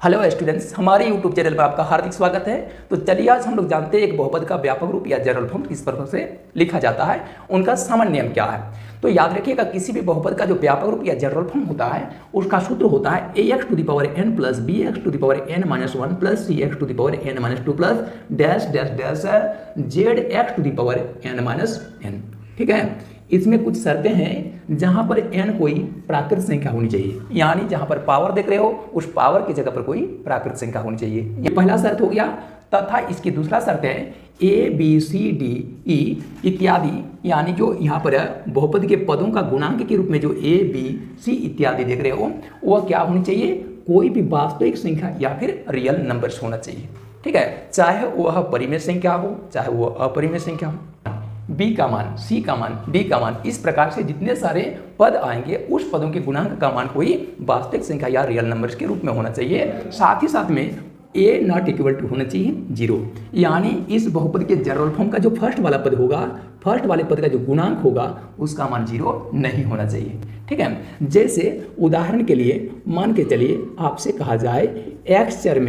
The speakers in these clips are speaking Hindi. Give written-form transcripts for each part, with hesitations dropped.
हेलो स्टूडेंट्स, हमारे यूट्यूब चैनल पर आपका हार्दिक स्वागत है। तो चलिए आज हम लोग जानते हैं एक बहुपद का व्यापक रूप या जनरल फॉर्म किस प्रकार से लिखा जाता है, उनका सामान्य नियम क्या है। तो याद रखिएगा, किसी भी बहुपद का जो व्यापक रूप या जनरल फॉर्म होता है उसका सूत्र होता है ax to the power n plus bx to the power n minus 1 plus cx to the power n minus 2 plus dash dash dash zx to the power n minus n। ठीक है, इसमें कुछ शर्तें हैं जहां पर n कोई प्राकृत संख्या होनी चाहिए, यानी जहां पर पावर देख रहे हो उस पावर की जगह पर कोई प्राकृत संख्या होनी चाहिए। ये पहला शर्त हो गया। तथा इसकी दूसरा शर्त है a b c d e इत्यादि, यानी जो यहाँ पर बहुपद के पदों का गुणांक के रूप में जो a b c इत्यादि देख रहे हो वह क्या होनी चाहिए, कोई भी वास्तविक संख्या या फिर रियल नंबर्स होना चाहिए। ठीक है, चाहे वह परिमेय संख्या हो चाहे वह अपरिमेय संख्या हो। b का मान, c का मान, d का मान, इस प्रकार से जितने सारे पद आएंगे उस पदों के गुणांक का मान कोई वास्तविक संख्या या रियल नंबर्स के रूप में होना चाहिए। साथ ही साथ में a नॉट इक्वल टू होना चाहिए 0, यानी इस बहुपद के जनरल फॉर्म का जो फर्स्ट वाला पद होगा, फर्स्ट वाले पद का जो गुणांक होगा उसका मान 0 नहीं होना चाहिए। ठीक है, जैसे उदाहरण के लिए मान के चलिए आपसे कहा जाए x चर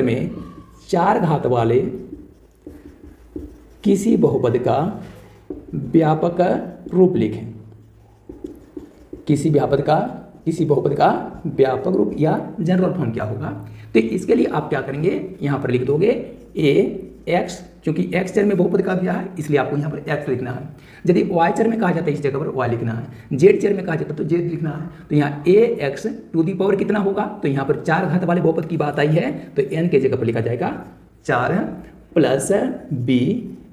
में 4 घात वाले किसी बहुपद का व्यापक रूप लिखें। किसी बहुपद का व्यापक रूप या जनरल फॉर्म क्या होगा। तो इसके लिए आप क्या करेंगे, यहाँ पर लिख दोगे x, क्योंकि x चर में बहुपद का दिया है इसलिए आपको यहाँ पर x लिखना है। यदि y चर में कहा जाता है इस जगह पर y लिखना है, z चर में कहा जाता है तो z लिखना है। तो यहाँ ax टू दी पावर कितना होगा, तो यहाँ पर 4 घात वाले बहुपद की बात आई है तो n के जगह पर लिखा जाएगा 4 plus b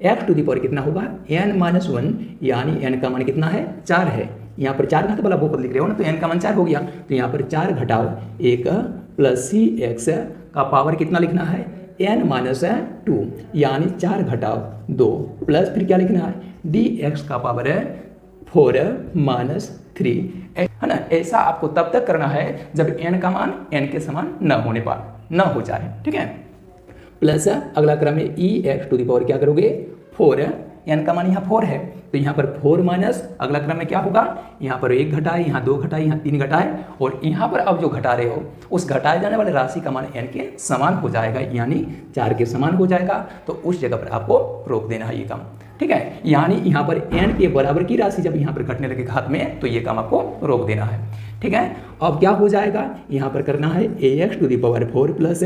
x to the power कितना होगा n माइनस 1, यानी n का मान कितना है 4 है। यहाँ पर 4 घात वाला बहुपद लिख रहे हो ना, तो n का मान 4 हो गया। तो यहाँ पर 4 घटाओ 1 प्लस cx का पावर कितना लिखना है n माइनस 2, यानी 4 घटाओ 2 प्लस फिर क्या लिखना है dx का पावर है 4 माइनस 3, है ना। ऐसा आपको तब तक करना है जब n का मान n के समान न हो जाए। ठीक है, प्लस अगला क्रम में ex टू दी पावर क्या करोगे 4, n का मान यहाँ 4 है तो यहाँ पर 4 माइनस अगला क्रम में क्या होगा, यहाँ पर 1 घटाए, यहाँ 2 घटाए, यहाँ 3 घटाए, और यहाँ पर अब जो घटा रहे हो उस घटाए जाने वाले राशि का मान n के समान हो जाएगा, यानी 4 के समान हो जाएगा। तो उस जगह पर आपको रोक देना है ये काम। ठीक है, यानी यहाँ पर n के बराबर की राशि जब यहाँ पर घटने लगे घात में तो ये काम आपको रोक देना है। ठीक है, अब क्या हो जाएगा, यहाँ पर करना है ax to the power 4 plus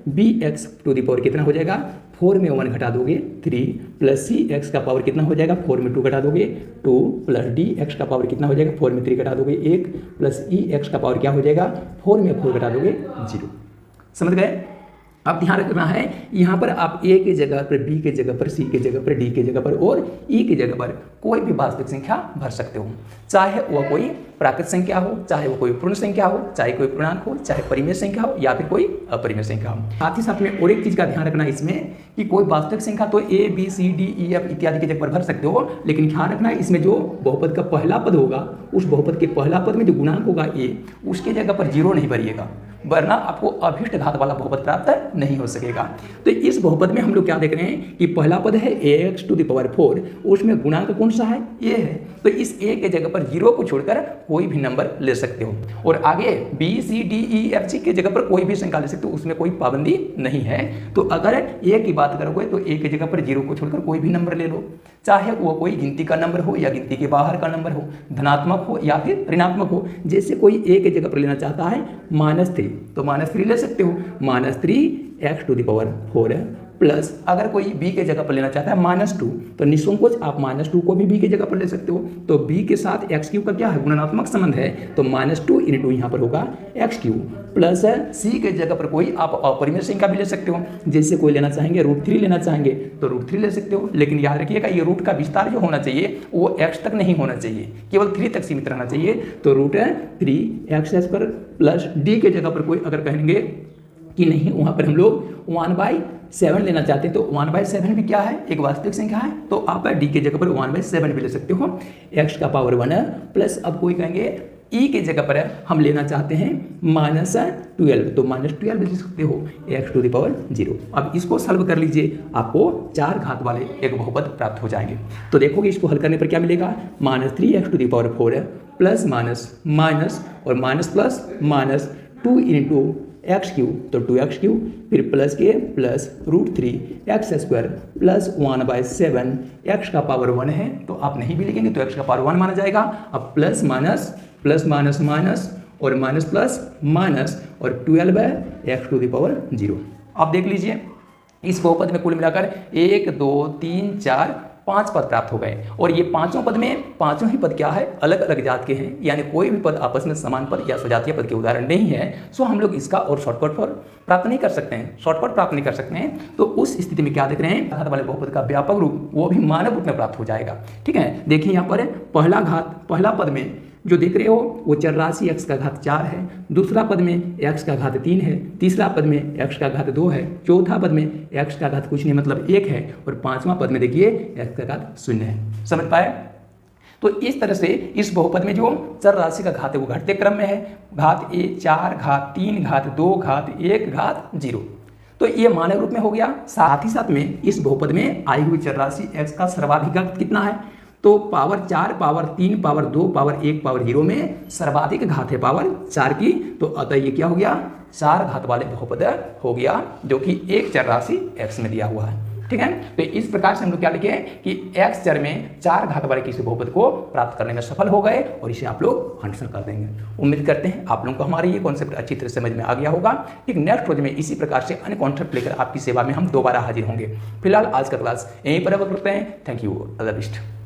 bx to the power कितना हो जाएगा, 4 में 1 घटा दोगे 3 प्लस cx का पावर कितना हो जाएगा, 4 में 2 घटा दोगे 2 प्लस dx का पावर कितना हो जाएगा, 4 में 3 घटा दोगे 1 प्लस ex का पावर क्या हो जाएगा, 4 में 4 घटा दोगे 0। समझ गए। अब ध्यान रखना है यहाँ पर आप a के जगह पर, b के जगह पर, c के जगह पर, d के जगह पर और e के जगह पर कोई भी वास्तविक संख्या भर सकते हो, चाहे वह कोई प्राकृत संख्या हो, चाहे वो कोई पूर्ण संख्या हो, चाहे कोई पूर्णांक हो, चाहे परिमेय संख्या हो या फिर कोई अपरिमेय संख्या हो। साथ ही साथ में और एक चीज का ध्यान रखना है इसमें कि कोई वास्तविक संख्या तो a b c d e f इत्यादि के जगह पर भर सकते हो, लेकिन ध्यान रखना है इसमें जो बहुपद का पहला पद होगा उस बहुपद के पहला पद में जो गुणांक होगा a, उसके जगह पर 0 नहीं भरिएगा, वरना आपको अभिष्ट घात वाला बहुपद प्राप्त नहीं हो सकेगा। तो इस बहुपद में हम लोग क्या देख रहे हैं कि पहला पद है ax टू दी पावर 4, उसमें गुणांक कौन सा है a है, तो इस a के जगह पर 0 को छोड़कर कोई भी नंबर ले सकते हो, और आगे b c d e f g के जगह पर कोई भी संख्या ले सकते हो, उसमें कोई पाबंदी नहीं है। तो अगर a की बात करोगे तो a की जगह पर 0 को छोड़कर कोई भी नंबर ले लो, चाहे वो कोई गिनती का नंबर हो या गिनती के बाहर का नंबर हो, धनात्मक हो या फिर ऋणात्मक हो। जैसे कोई a के जगह पर लेना चाहता है -3 तो -3 ले सकते हो, -3 x to the power 4 plus अगर कोई b के जगह पर लेना चाहता है -2 तो निसंकोच आप -2 को भी b के जगह पर ले सकते हो। तो b के साथ x³ का क्या है, गुणात्मक संबंध है, तो -2 × यहाँ पर होगा x³ प्लस c के जगह पर कोई आप अपरिमेय संख्या भी ले सकते हो। जैसे कोई लेना चाहेंगे √3 लेना चाहेंगे तो √3 ले सकते हो, लेकिन याद रखिएगा ये रूट का विस्तार जो होना चाहिए वो x तक नहीं होना चाहिए, केवल 3 तक सीमित रहना चाहिए। तो √3x² प्लस d के जगह पर कोई अगर कहेंगे कि नहीं वहाँ पर हम लोग 1/7 लेना चाहते हैं तो 1/7 भी क्या है, एक वास्तविक संख्या है, तो आप डी के जगह पर 1/7 भी ले सकते हो, x का पावर 1 प्लस अब कोई कहेंगे e के जगह पर हम लेना चाहते हैं -12 तो -12 ले सकते हो x टू द पावर 0। अब इसको सॉल्व कर लीजिए, आपको 4 घात वाले एक बहुपद प्राप्त हो जाएंगे। तो देखोगे इसको हल करने पर क्या मिलेगा, -3x to the power 4 plus minus minus और minus plus minus 2 into x cube, तो 2x क्यूब, फिर प्लस के प्लस √3 x² प्लस 1/7 x का पावर 1 है तो आप नहीं भी लिखेंगे तो x का पावर 1 माना जाएगा। अब plus minus plus minus minus और माइनस प्लस माइनस और 12x⁴। आप देख लीजिए इस बहुपद में कुल मिलाकर 1 2 3 4 5 पद प्राप्त हो गए और ये पांचों पद में पांचों ही पद क्या है, अलग अलग जात के हैं, यानी कोई भी पद आपस में समान पद या सजातीय पद के उदाहरण नहीं है। सो हम लोग इसका और शॉर्टकट प्राप्त नहीं कर सकते हैं, शॉर्टकट प्राप्त नहीं कर सकते हैं। तो उस स्थिति में क्या देख रहे हैं, घात वाले बहुपद का व्यापक रूप वो भी मानव रूप में प्राप्त हो जाएगा। ठीक है, देखिए यहाँ पर पहला पद में जो देख रहे हो वो चरराशि x का घात 4 है, दूसरा पद में x का घात 3 है, तीसरा पद में x का घात 2 है, चौथा पद में x का घात कुछ नहीं मतलब 1 है और पांचवा पद में देखिए x का घात 0 है। समझ पाए? तो इस तरह से इस बहुपद में जो चर राशि का घात है वो घटते क्रम में है, घात 4 घात 3 घात 2 घात 1 घात 0। तो ये मानव रूप में हो गया। साथ ही साथ में इस बहुपद में आई हुई चर राशि x का सर्वाधिक घात कितना है, तो power 4 power 3 power 2 power 1 power 0 में सर्वाधिक घात है पावर 4 की। तो अतः ये क्या हो गया, 4 घात वाले बहुपद हो गया जो कि एक चर राशि x में दिया हुआ है। ठीक है, तो इस प्रकार से हम लोग क्या लिखे कि x चर में 4 घात वाले किसी बहुपद को प्राप्त करने में सफल हो गए और इसे आप लोग आंसर कर देंगे। उम्मीद करते हैं आप लोगों को हमारी ये कॉन्सेप्ट अच्छी तरह समझ में आ गया होगा। ठीक, नेक्स्ट रोज में इसी प्रकार से अन्य कॉन्सेप्ट लेकर आपकी सेवा में हम दोबारा हाजिर होंगे। फिलहाल आज का क्लास यहीं पर करते हैं। Thank you, all the best.